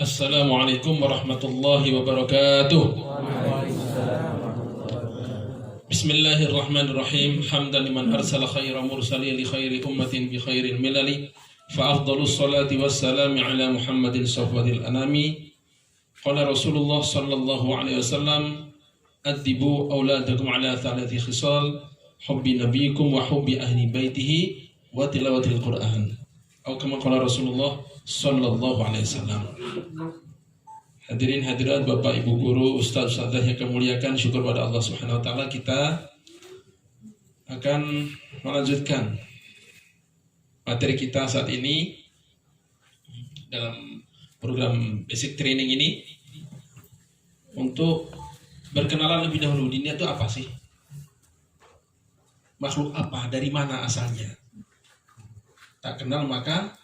Assalamualaikum warahmatullahi wabarakatuh. Bismillahirrahmanirrahim. Hamdan liman arsala khaira mursali li khairi ummatin bi khairil milali. Fa afdalus salati wassalami ala Muhammadin safwadil anami. Qala Rasulullah sallallahu alaihi wasallam, "Adibu auladakum ala thalathi khisal, hubbi nabiyikum wa hubbi ahli baitihi wa tilawatil Qur'an." Atau kama qala Rasulullah sallallahu alaihi wasallam. Hadirin hadirat, Bapak Ibu guru, Ustaz Ustazah yang kemuliakan, syukur pada Allah Subhanahu wa taala, kita akan melanjutkan materi kita saat ini dalam program basic training ini untuk berkenalan lebih dahulu. Dunia itu apa sih? Makhluk apa? Dari mana asalnya? Tak kenal maka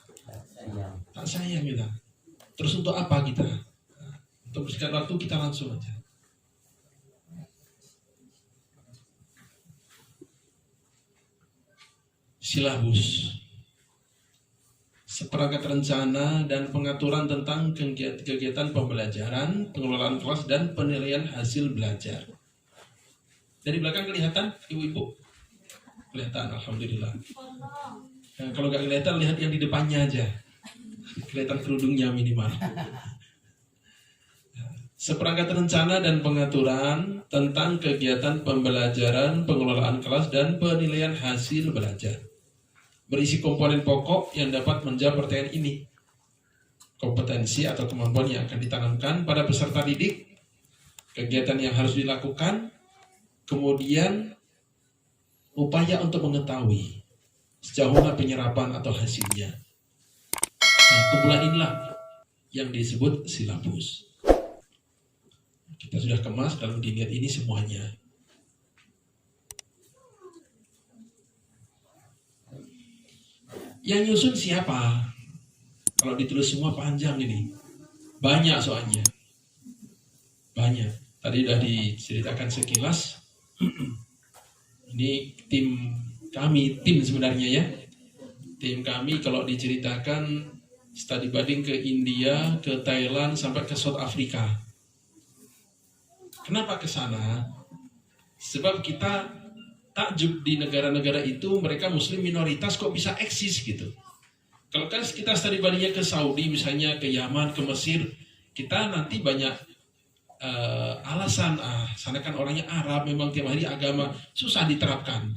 tak sayang kita. Terus untuk apa kita? Untuk bersihkan waktu kita langsung aja. Silabus, seperangkat rencana dan pengaturan tentang kegiatan pembelajaran, pengelolaan kelas dan penilaian hasil belajar. Dari belakang kelihatan, ibu-ibu? Kelihatan, alhamdulillah. Nah, kalau nggak kelihatan, lihat yang di depannya aja. Kelihatan kerudungnya minimal. Seperangkat rencana dan pengaturan tentang kegiatan pembelajaran, pengelolaan kelas dan penilaian hasil belajar. Berisi komponen pokok yang dapat menjawab pertanyaan ini. Kompetensi atau kemampuan yang akan ditanamkan pada peserta didik, kegiatan yang harus dilakukan, kemudian upaya untuk mengetahui sejauh mana penyerapan atau hasilnya. Nah, kumpulan inilah yang disebut silabus. Kita sudah kemas dalam dilihat ini semuanya. Yang nyusun siapa? Kalau ditulis semua panjang ini. Banyak soalnya. Banyak. Tadi sudah diceritakan sekilas. Ini tim kami, tim sebenarnya ya. Tim kami kalau diceritakan study banding ke India, ke Thailand, sampai ke South Africa. Kenapa ke sana? Sebab kita takjub di negara-negara itu, mereka muslim minoritas kok bisa eksis gitu. Kalau kan kita study bandingnya ke Saudi, misalnya ke Yaman, ke Mesir, kita nanti banyak alasan, sana kan orangnya Arab, memang tiap hari agama, susah diterapkan.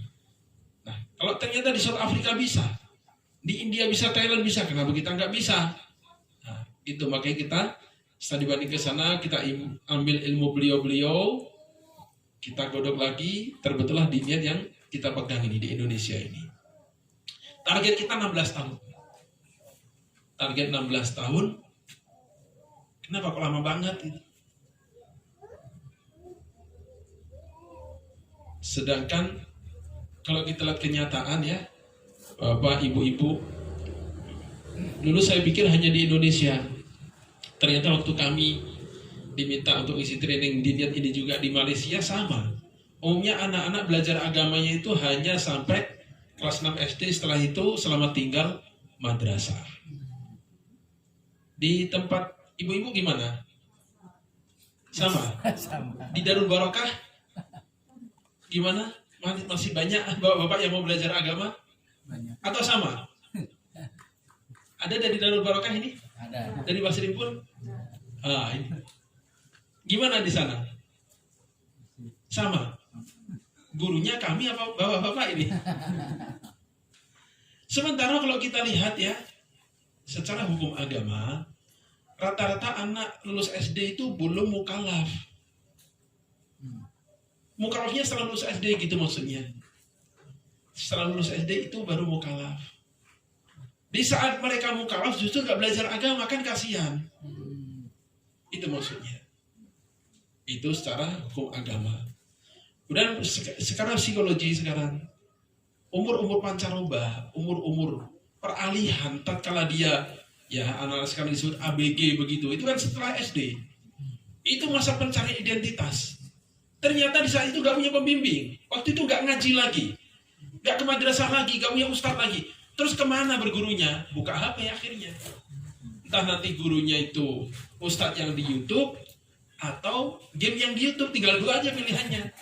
Nah, kalau ternyata di South Africa bisa, di India bisa, Thailand bisa, kenapa kita nggak bisa? Nah, itu makanya kita studi banding ke sana, kita ambil ilmu beliau-beliau, kita godok lagi, terbetullah diniat yang kita pegang ini di Indonesia ini. Target kita 16 tahun. Target 16 tahun. Kenapa kok lama banget gitu? Sedangkan kalau kita lihat kenyataan ya, Bapak, Ibu-Ibu, dulu saya pikir hanya di Indonesia. Ternyata waktu kami diminta untuk isi training diniat ini juga di Malaysia sama. Umumnya anak-anak belajar agamanya itu hanya sampai kelas 6 SD, setelah itu selamat tinggal madrasah. Di tempat ibu-ibu gimana? Sama? Di Darul Barokah gimana? Masih banyak bapak-bapak yang mau belajar agama? Banyak. Atau sama? Ada dari Darul Barokah ini? Ada. Dari Basri pun? Ini. Gimana di sana? Sama? Gurunya kami apa bapak-bapak ini? Sementara kalau kita lihat ya, secara hukum agama, rata-rata anak lulus SD itu belum mukallaf. Mukallafnya setelah lulus SD gitu maksudnya. Setelah lulus SD itu baru mukallaf. Di saat mereka mukallaf justru gak belajar agama, kan kasihan. Itu maksudnya. Itu secara hukum agama. Kemudian sekarang psikologi sekarang. Umur-umur pancaroba, umur-umur peralihan tatkala dia ya anak sekarang disebut ABG begitu. Itu kan setelah SD. Itu masa pencarian identitas. Ternyata di saat itu gak punya pembimbing. Waktu itu gak ngaji lagi. Gak ke madrasah lagi, gak punya ustadz lagi. Terus kemana bergurunya? Buka HP akhirnya. Entah nanti gurunya itu ustadz yang di YouTube atau game yang di YouTube, tinggal 2 aja pilihannya.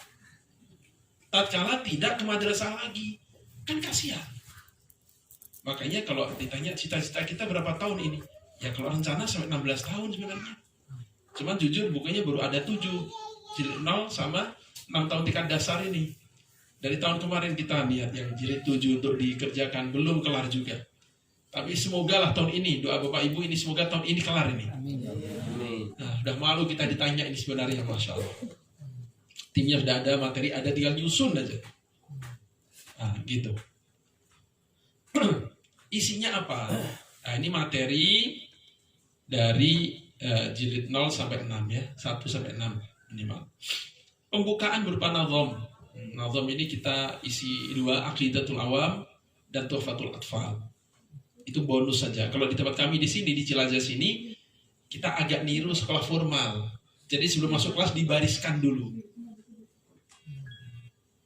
Tatkala tidak ke madrasah lagi, kan kasihan. Makanya kalau ditanya cita-cita kita berapa tahun ini, ya kalau rencana sampai 16 tahun sebenarnya. Cuman jujur bukunya baru ada 7, jilid 0 sama 6 tahun tingkat dasar ini. Dari tahun kemarin kita lihat yang jilid 7 untuk dikerjakan, belum kelar juga. Tapi semoga lah tahun ini, doa Bapak Ibu ini semoga tahun ini kelar ini. Amin. Nah, udah malu kita ditanya ini sebenarnya, Masya Allah. Timnya sudah ada, materi ada, tinggal nyusun aja. Nah, gitu. Isinya apa? Nah, ini materi dari jilid 0 sampai 6 ya, 1 sampai 6 minimal. Pembukaan berupa nazom. Nazom ini kita isi 2, Aqidatul Awam dan Tuhfatul Atfal. Itu bonus saja. Kalau di tempat kami di sini, di Cilacap sini, kita agak niru sekolah formal. Jadi sebelum masuk kelas dibariskan dulu.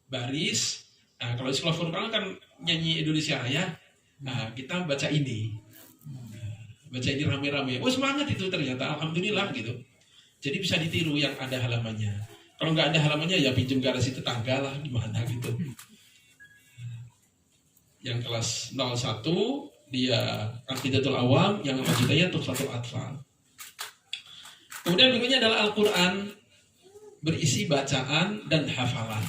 Baris. Nah, kalau di sekolah formal kan nyanyi Indonesia Raya. Nah, kita baca ini. Baca ini rame-rame. Oh, semangat itu ternyata. Alhamdulillah gitu. Jadi bisa ditiru yang ada halamannya. Kalau nggak ada halamannya ya pinjam garasi tetangga lah, gimana gitu. Yang kelas 01 dia Aqidatul Awam, yang lanjutannya Tuhfatul Atfal. Kemudian berikutnya adalah Al-Quran, berisi bacaan dan hafalan.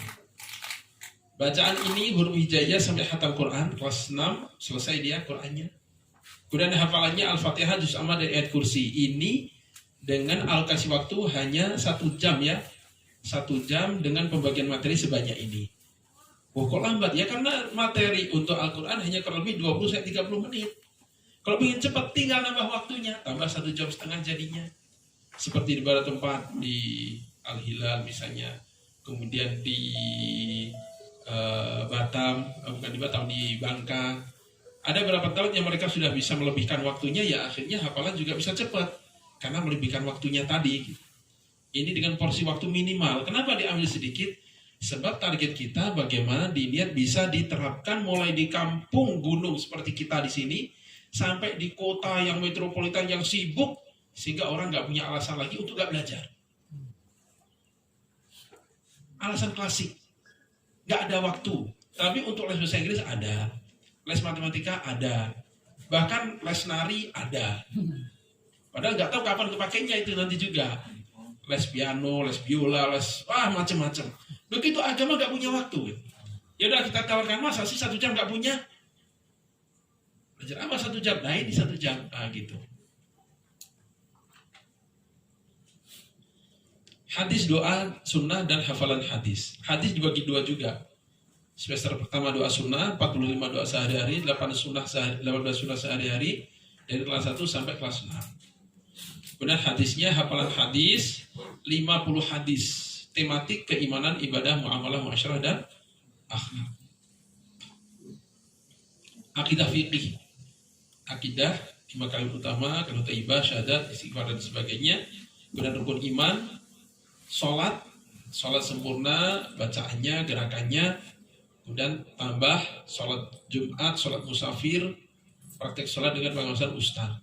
Bacaan ini huruf hijaiyah sampai khatam Quran, kelas 6 selesai dia Qurannya. Kemudian hafalannya Al-Fatihah juz amma dari ayat kursi. Ini dengan alokasi waktu hanya 1 jam ya, 1 jam dengan pembagian materi sebanyak ini. Oh, kok lambat? Ya karena materi untuk Al-Quran hanya kurang lebih 20-30 menit. Kalau ingin cepat tinggal nambah waktunya, tambah 1,5 jam jadinya. Seperti di beberapa tempat di Al-Hilal misalnya, kemudian di Batam, bukan di Batam, di Bangka. Ada beberapa tempat yang mereka sudah bisa melebihkan waktunya, ya akhirnya hafalan juga bisa cepat karena melebihkan waktunya tadi. Ini dengan porsi waktu minimal. Kenapa diambil sedikit? Sebab target kita bagaimana dilihat bisa diterapkan mulai di kampung gunung seperti kita di sini sampai di kota yang metropolitan yang sibuk sehingga orang nggak punya alasan lagi untuk nggak belajar. Alasan klasik, nggak ada waktu. Tapi untuk les bahasa Inggris ada, les matematika ada, bahkan les nari ada. Padahal nggak tahu kapan kepakainya itu nanti juga. Les piano, les biola, les macam-macam. Begitu agama nggak punya waktu. Ya udah kita tawarkan, masa sih 1 jam nggak punya? Belajar apa 1 jam? Nah ini 1 jam, gitu. Hadis, doa, sunnah dan hafalan hadis. Hadis dibagi 2 juga. Semester pertama doa sunnah, 45 doa sehari-hari, 18 sunnah sehari-hari dari kelas 1 sampai kelas 6. Kemudian hadisnya hafalan hadis 50 hadis tematik keimanan, ibadah, muamalah, muasyarah dan akhlak. Akidah fikih, akidah 5 kalimat utama, kalimat thayyibah, syahadat, istighfar dan sebagainya. Kemudian rukun iman, sholat sempurna, bacaannya, gerakannya. Kemudian tambah sholat Jumat, sholat musafir, praktek sholat dengan pengawasan ustaz.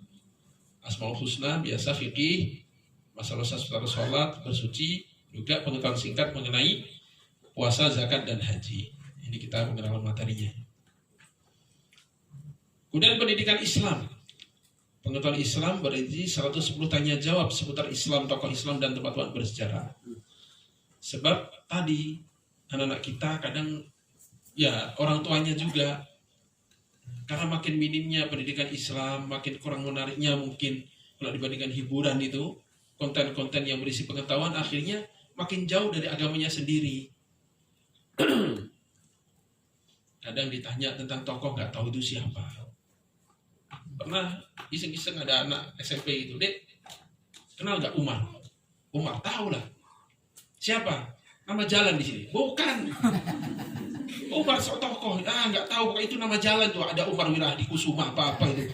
Asmaul husna, biasa fikih, masalah seputar sholat, bersuci, juga pengetahuan singkat mengenai puasa, zakat, dan haji. Ini kita mengenal materinya. Kemudian pendidikan Islam. Pengetahuan Islam berisi 110 tanya jawab seputar Islam, tokoh Islam, dan tempat-tempat bersejarah. Sebab tadi anak-anak kita kadang ya orang tuanya juga karena makin minimnya pendidikan Islam, makin kurang menariknya mungkin kalau dibandingkan hiburan itu, konten-konten yang berisi pengetahuan akhirnya makin jauh dari agamanya sendiri. Kadang ditanya tentang tokoh nggak tahu itu siapa. Pernah iseng-iseng ada anak SMP itu, Dek, kenal nggak Umar? Umar tahu lah. Siapa? Nama jalan di sini. Bukan. Umar sok tokoh. Nggak tahu, pokoknya itu nama jalan tuh. Ada Umar Wirahdi Kusuma apa-apa itu.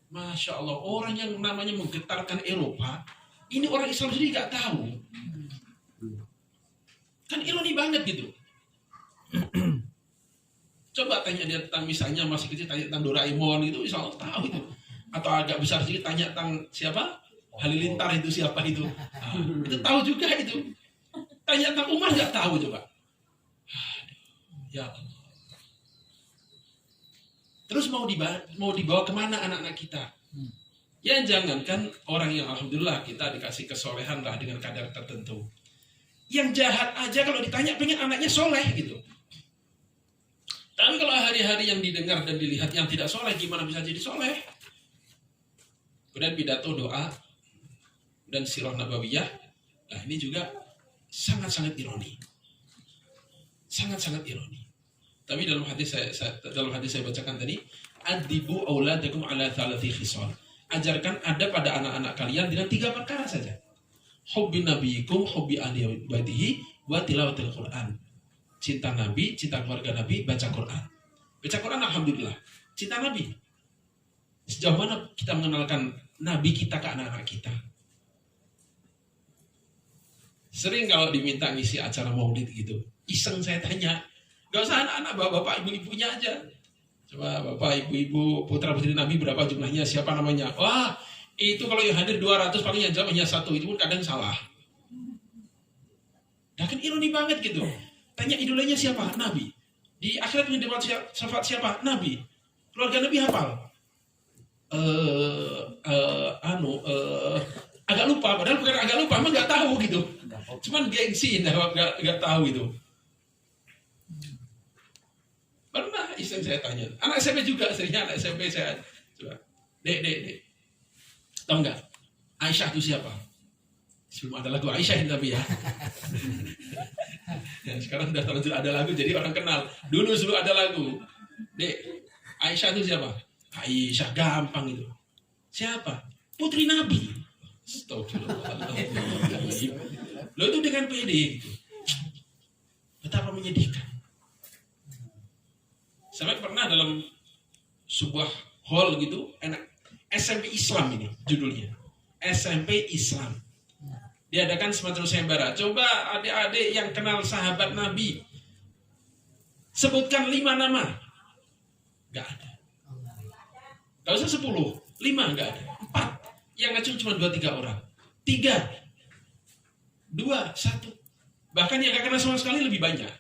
Masya Allah, orang yang namanya menggetarkan Eropa, ini orang Islam sendiri nggak tahu. Kan ironi banget gitu. Coba tanya dia tentang misalnya masih kecil tanya tentang Doraemon itu, insya Allah tahu itu. Atau agak besar sedikit tanya tentang siapa? Halilintar itu siapa itu? Itu tahu juga itu. Tanya tentang Umar nggak tahu coba. Ya Allah. Terus mau dibawa kemana anak-anak kita? Ya jangankan orang yang alhamdulillah kita dikasih kesolehan lah dengan kadar tertentu. Yang jahat aja kalau ditanya pengen anaknya soleh gitu. Tapi kalau hari-hari yang didengar dan dilihat yang tidak soleh, gimana bisa jadi soleh? Kemudian pidato doa dan sirah nabawiyah, nah ini juga sangat-sangat ironi. Sangat-sangat ironi. Tapi dalam hadis saya bacakan tadi, adibu auladakum ala thalathi khisal. Ajarkan adab pada anak-anak kalian dengan 3 perkara saja. Hubbi nabiyikum, hubbi ahli baitihi, wa tilawatil Quran. Cinta Nabi, cinta keluarga Nabi, baca Quran. Baca Quran alhamdulillah. Cinta Nabi. Sejauh mana kita mengenalkan Nabi kita ke anak-anak kita? Sering kalau diminta ngisi acara maulid gitu, iseng saya tanya, gak usah anak-anak, bapak ibu-ibunya aja. Coba bapak ibu-ibu putra putri Nabi berapa jumlahnya, siapa namanya? Wah, itu kalau yang hadir 200 paling yang jawab hanya 1, itu pun kadang salah. Nah kan ironi banget gitu. Tanya idolanya siapa? Nabi. Di akhirat mendapat syafaat siapa? Nabi. Keluarga Nabi hafal. Agak lupa, padahal bukan agak lupa, emang nggak tahu gitu. Cuman gengsi, nggak tahu itu. Pernah iseng saya tanya, anak SMP juga, seringnya anak SMP saya coba, dek, tahu nggak Aisyah itu siapa? Sebelum ada lagu Aisyah ini tapi ya. Ya sekarang udah terlanjur ada lagu, jadi orang kenal. Dulu sebelum ada lagu, dek, Aisyah itu siapa? Aisyah, gampang itu. Siapa? Putri Nabi. Astagfirullahaladzim. Lo itu dengan pede gitu. Betapa menyedihkan. Sampai pernah dalam sebuah hall gitu, enak, SMP Islam ini judulnya. SMP Islam. Diadakan semacam sayembara. Coba adik-adik yang kenal sahabat Nabi, sebutkan 5 nama. Gak ada. Gak usah 10, 5 gak ada. 4. Yang ngacu cuma 2-3 orang. 3, 2, 1. Bahkan yang gak kenal sama sekali lebih banyak.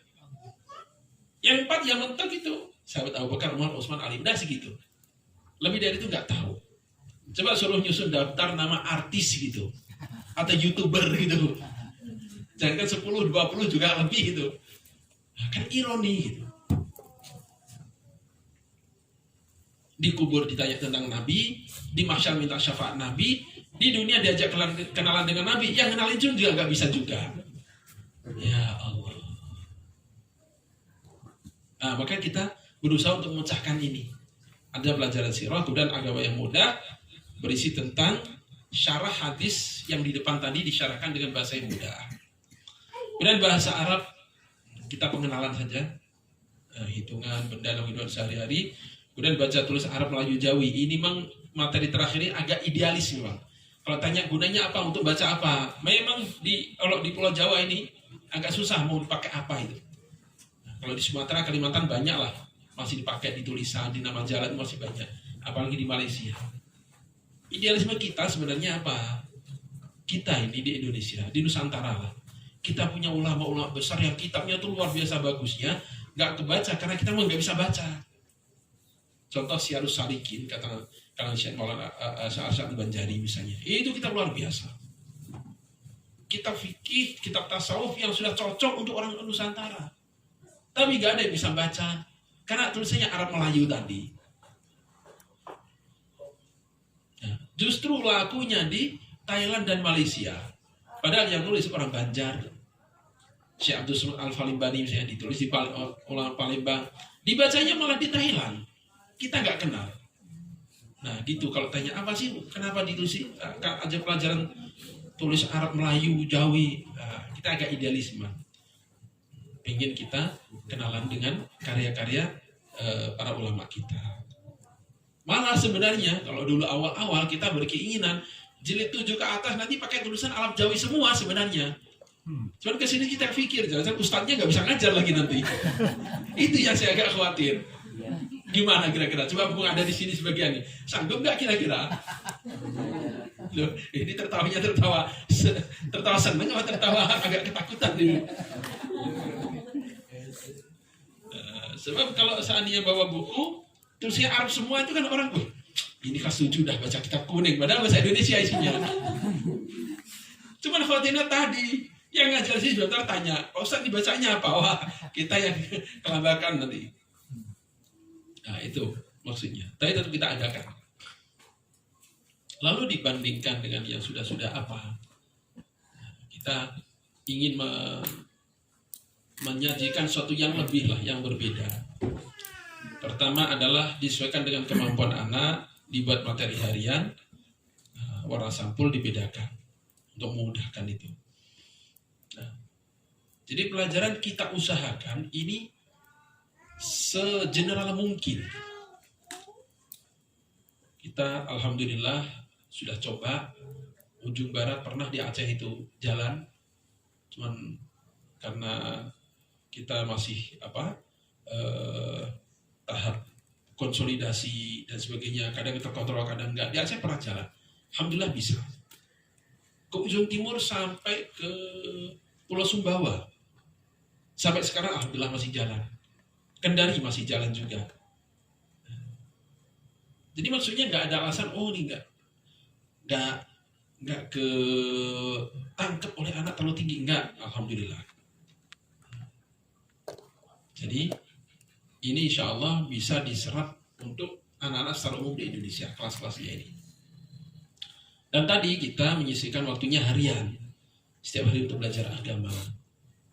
Yang 4 yang mentok itu sahabat Abu Bakar, Umar, Utsman, Ali. Udah segitu. Lebih dari itu gak tahu. Coba suruh nyusun daftar nama artis gitu. Atau YouTuber gitu. Jangan 10, 20 juga lebih gitu. Nah, kan ironi gitu. Dikubur ditanya tentang Nabi, di mahsyar minta syafaat Nabi, di dunia diajak kenalan dengan Nabi, yang kenalin juga nggak bisa juga. Ya Allah. Nah, maka kita berusaha untuk memecahkan ini. Ada pelajaran sirah, kemudian agama yang mudah, berisi tentang syarah hadis yang di depan tadi disyarahkan dengan bahasa yang mudah. Kemudian bahasa Arab, kita pengenalan saja, hitungan, benda dalam kehidupan sehari-hari. Kemudian baca tulis Arab Melayu Jawi. Ini memang materi terakhir ini agak idealis memang. Kalau tanya gunanya apa, untuk baca apa, memang kalau di Pulau Jawa ini agak susah mau dipakai apa itu. Nah, kalau di Sumatera, Kalimantan banyak lah, masih dipakai di tulisan, di nama jalan masih banyak. Apalagi di Malaysia. Idealisme kita sebenarnya apa? Kita ini di Indonesia, di Nusantara lah. Kita punya ulama-ulama besar yang kitabnya tuh luar biasa bagusnya, nggak kebaca karena kita memang nggak bisa baca. Contoh Syarus Salikin, kata Syekh Maulana Sa'ad Banjari misalnya. Itu kitab luar biasa. Kitab fikih, kitab tasawuf yang sudah cocok untuk orang Nusantara. Tapi gak ada yang bisa baca. Karena tulisannya Arab Melayu tadi. Nah, justru lakunya di Thailand dan Malaysia. Padahal yang nulis orang Banjar. Syekh Abdul Samad Al-Falimbani misalnya ditulis di Palembang. Dibacanya malah di Thailand. Kita nggak kenal. Nah gitu, kalau tanya apa sih, kenapa ditulis aja pelajaran tulis Arab Melayu Jawi, nah, kita agak idealisme. Pengen kita kenalan dengan karya-karya para ulama kita. Malah sebenarnya kalau dulu awal-awal kita berkeinginan jilid 7 ke atas nanti pakai tulisan Arab Jawi semua sebenarnya. Cuman kesini kita pikir, jangan ustadznya nggak bisa ngajar lagi nanti. Itu yang saya agak khawatir. Gimana kira-kira? Coba mumpung ada di sini sebagian nih. Sanggup nggak kira-kira? Loh, ini tertawanya tertawa seneng atau tertawa agak ketakutan nih? Sebab kalau seandainya bawa buku, tulisnya Arab semua itu kan orang, ini kelas 7 dah baca kitab kuning, padahal bahasa Indonesia isinya. Cuman Khotimah tadi, yang ngajar sih sebentar tanya, Pak Ustaz dibacanya apa? Wah, kita yang kelambakan nanti. Nah itu maksudnya. Tapi tetap kita adakan. Lalu dibandingkan dengan yang sudah-sudah apa? Kita ingin menyajikan sesuatu yang lebih lah, yang berbeda. Pertama adalah disesuaikan dengan kemampuan anak, dibuat materi harian, warna sampul dibedakan untuk memudahkan itu. Nah, jadi pelajaran kita usahakan ini segeneral mungkin. Kita alhamdulillah sudah coba. Ujung barat pernah di Aceh itu jalan, cuman karena kita masih tahap konsolidasi dan sebagainya, kadang terkontrol kadang enggak. Di Aceh pernah jalan, alhamdulillah bisa ke ujung timur sampai ke Pulau Sumbawa. Sampai sekarang alhamdulillah masih jalan. Kendari masih jalan juga. Jadi maksudnya nggak ada alasan, ini nggak ke tangkep oleh anak terlalu tinggi, nggak, alhamdulillah. Jadi ini insya Allah bisa diserap untuk anak-anak secara umum di Indonesia, kelas-kelasnya ini. Dan tadi kita menyisihkan waktunya harian, setiap hari untuk belajar agama.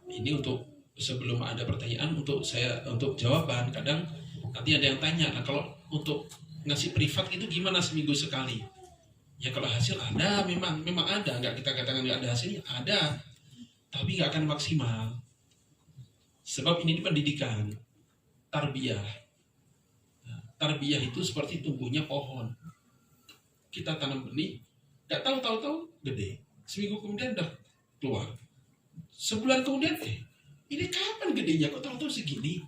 Ini untuk sebelum ada pertanyaan untuk jawaban. Kadang nanti ada yang tanya, nah kalau untuk ngasih privat itu gimana seminggu sekali? Ya kalau hasil ada, memang ada, nggak kita katakan nggak ada hasilnya, ada, tapi nggak akan maksimal. Sebab ini pendidikan, tarbiyah. Nah, tarbiyah itu seperti tumbuhnya pohon. Kita tanam benih, nggak tahu gede. Seminggu kemudian udah keluar. Sebulan kemudian, ini kapan gedenya? Kok tahu-tahu segini?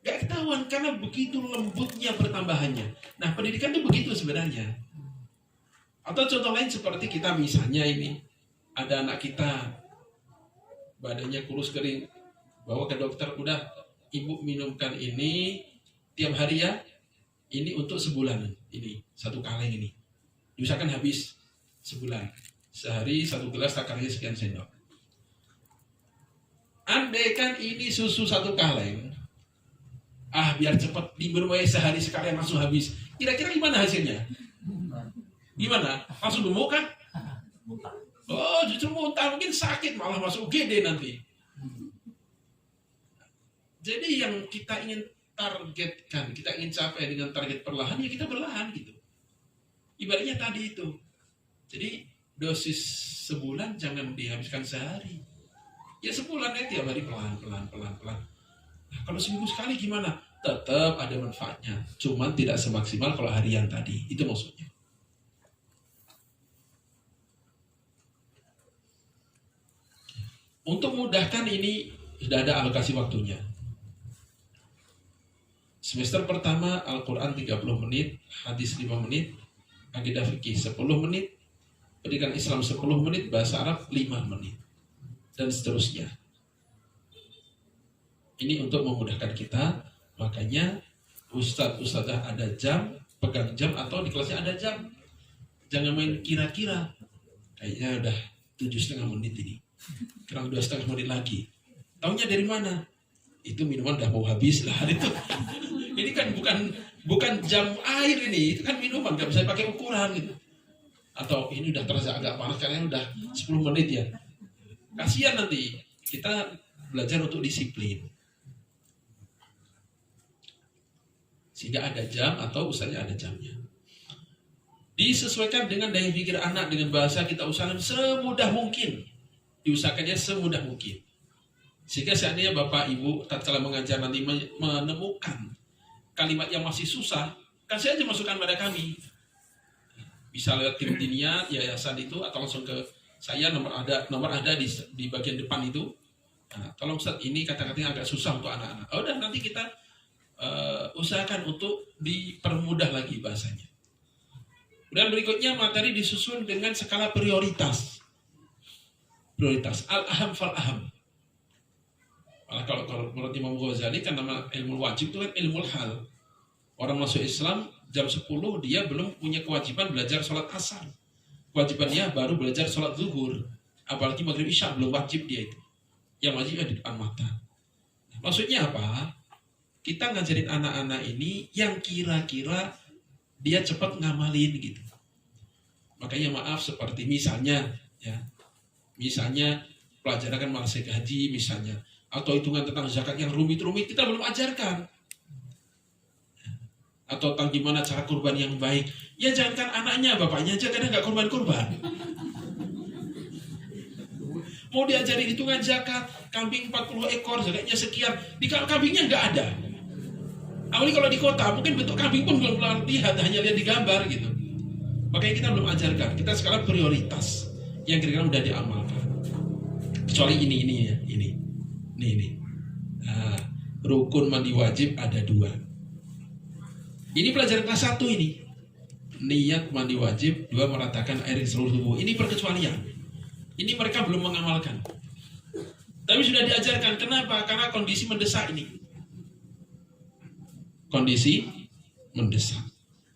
Gak ketahuan karena begitu lembutnya pertambahannya. Nah, pendidikan itu begitu sebenarnya. Atau contoh lain seperti kita misalnya ini, ada anak kita badannya kurus kering, bawa ke dokter, udah ibu minumkan ini tiap hari ya, ini untuk sebulan, ini satu kaleng ini. Diusahakan habis sebulan. Sehari 1 gelas takarnya sekian sendok. Andaikan ini susu 1 kaleng, biar cepat diminum sehari sekalian langsung habis. Kira-kira gimana hasilnya? Gimana? Langsung gemuk kan? Oh, justru muntah, mungkin sakit, malah masuk UGD nanti. Jadi yang kita ingin targetkan, kita ingin capai dengan target perlahan, ya kita perlahan gitu. Ibaratnya tadi itu. Jadi dosis sebulan jangan dihabiskan sehari. Ya sebulan tiap hari pelan. Nah, kalau seminggu sekali gimana? Tetap ada manfaatnya. Cuman tidak semaksimal kalau harian tadi. Itu maksudnya. Untuk mudahkan ini sudah ada alokasi waktunya. Semester pertama Al-Quran 30 menit, hadis 5 menit, akidah fikih 10 menit, pendidikan Islam 10 menit, bahasa Arab 5 menit. Dan seterusnya. Ini untuk memudahkan kita. Makanya ustadzah ada jam, pegang jam, atau di kelasnya ada jam. Jangan main kira-kira. Kayaknya udah 7,5 menit ini. Kurang 2,5 menit lagi. Taunya dari mana? Itu minuman udah mau habis lah itu. Ini kan bukan jam air ini. Itu kan minuman, gak bisa pakai ukuran gitu. Atau ini udah terasa agak panas karena udah 10 menit ya. Kasihan nanti. Kita belajar untuk disiplin. Sehingga ada jam atau usahanya ada jamnya. Disesuaikan dengan daya pikir anak, dengan bahasa kita usahakan semudah mungkin. Diusahakannya semudah mungkin. Sehingga seandainya Bapak Ibu tatkala mengajar nanti menemukan kalimat yang masih susah, kasih aja masukan pada kami. Bisa lewat tim Dinia, yayasan itu, atau langsung ke saya, nomor ada di bagian depan itu. Nah, tolong Ustaz, ini kata-katanya agak susah untuk anak-anak. Udah nanti kita usahakan untuk dipermudah lagi bahasanya. Dan berikutnya materi disusun dengan skala prioritas. Prioritas al-aham fal-aham. Kalau menurut Imam Ghazali kan nama ilmu wajib itu kan ilmu hal. Orang masuk Islam jam 10 dia belum punya kewajiban belajar sholat asar. Kewajibannya baru belajar sholat zuhur. Apalagi maghrib isya belum wajib dia itu. Yang wajibnya di depan mata. Maksudnya apa? Kita ngajarin anak-anak ini yang kira-kira dia cepat ngamalin gitu. Makanya maaf seperti misalnya pelajaran manasik haji misalnya, atau hitungan tentang zakat yang rumit-rumit kita belum ajarkan. Atau tentang gimana cara kurban yang baik. Ya jangankan anaknya, bapaknya aja kadang nggak kurban-kurban. Mau diajarin hitungan zakat, kambing 40 ekor, zakatnya sekian, di kambingnya nggak ada. Awalnya kalau di kota, mungkin bentuk kambing pun belum pernah lihat, hanya lihat di gambar gitu. Makanya kita belum ajarkan, kita sekarang prioritas yang kira-kira udah diamalkan. Kecuali ini. Nah, rukun mandi wajib ada 2. Ini pelajaran kelas 1 ini. Niat mandi wajib, 2 meratakan air di seluruh tubuh. Ini perkecualian. Ini mereka belum mengamalkan. Tapi sudah diajarkan. Kenapa? Karena kondisi mendesak ini. Kondisi mendesak.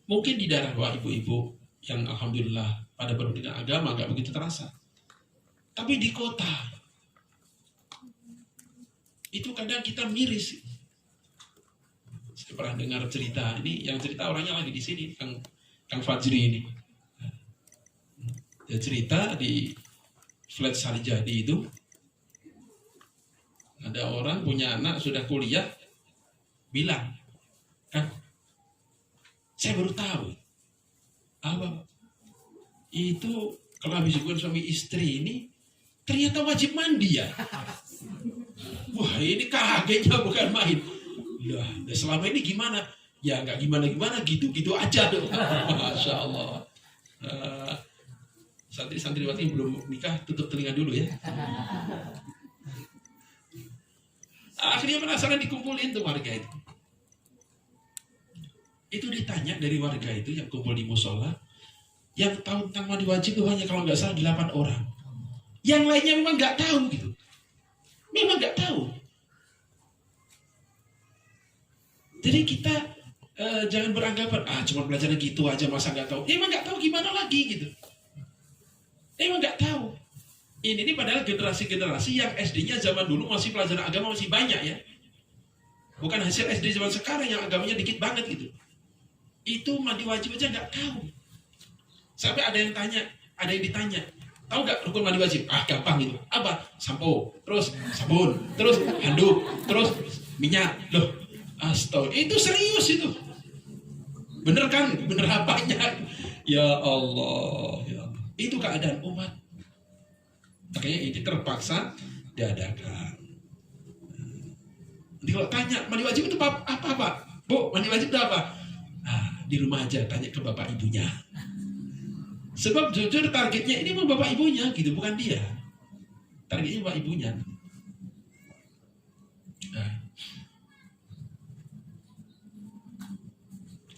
Mungkin di daerah bawah ibu-ibu yang alhamdulillah pada pendidikan agama nggak begitu terasa. Tapi di kota itu kadang kita miris. Saya pernah dengar cerita ini, yang cerita orangnya lagi di sini, Kang Fajri ini. Dia cerita di flat Sarijadi itu ada orang punya anak sudah kuliah bilang, kan, saya baru tahu apa itu kalau habis hubungan suami istri ini ternyata wajib mandi ya. Wah ini kagetnya bukan main. Lah selama ini gimana? Ya nggak gimana-gimana, gitu-gitu aja dong. Masya Allah. Santriwati belum nikah tutup telinga dulu ya. Akhirnya penasaran dikumpulin tuh warga itu. Itu ditanya dari warga itu yang kumpul di musola, yang tahu tentang mandi wajib itu hanya kalau nggak salah 8 orang. Yang lainnya memang nggak tahu gitu. Memang nggak tahu. Jadi kita jangan beranggapan cuma belajarnya gitu aja masa nggak tahu. Emang nggak tahu gimana lagi gitu. Emang nggak tahu. Ini padahal generasi-generasi yang SD-nya zaman dulu masih pelajaran agama masih banyak ya. Bukan hasil SD zaman sekarang yang agamanya dikit banget gitu. Itu mandi wajib aja nggak tahu. Sampai ada yang ditanya, tahu nggak rukun mandi wajib? Gampang gitu. Apa? Sampo, terus sabun, terus handuk, terus minyak. Loh, astaga, itu serius itu. Bener kan? Bener apanya? Ya Allah, ya Allah. Itu keadaan umat. Makanya ini terpaksa diadakan. Nanti kalau tanya, mandi wajib itu apa Pak? Bu, mandi wajib itu apa? Di rumah aja tanya ke bapak ibunya. Sebab jujur targetnya ini memang bapak ibunya gitu, bukan dia. Targetnya bapak ibunya.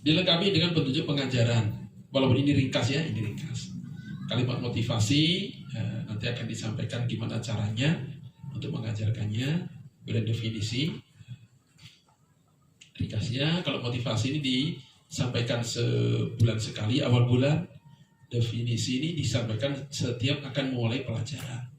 Dilengkapi dengan petunjuk pengajaran. Walaupun ini ringkas ya, ini ringkas. Kalimat motivasi nanti akan disampaikan gimana caranya untuk mengajarkannya, kemudian definisi. Ringkasnya kalau motivasi ini disampaikan sebulan sekali awal bulan, definisi ini disampaikan setiap akan mulai pelajaran.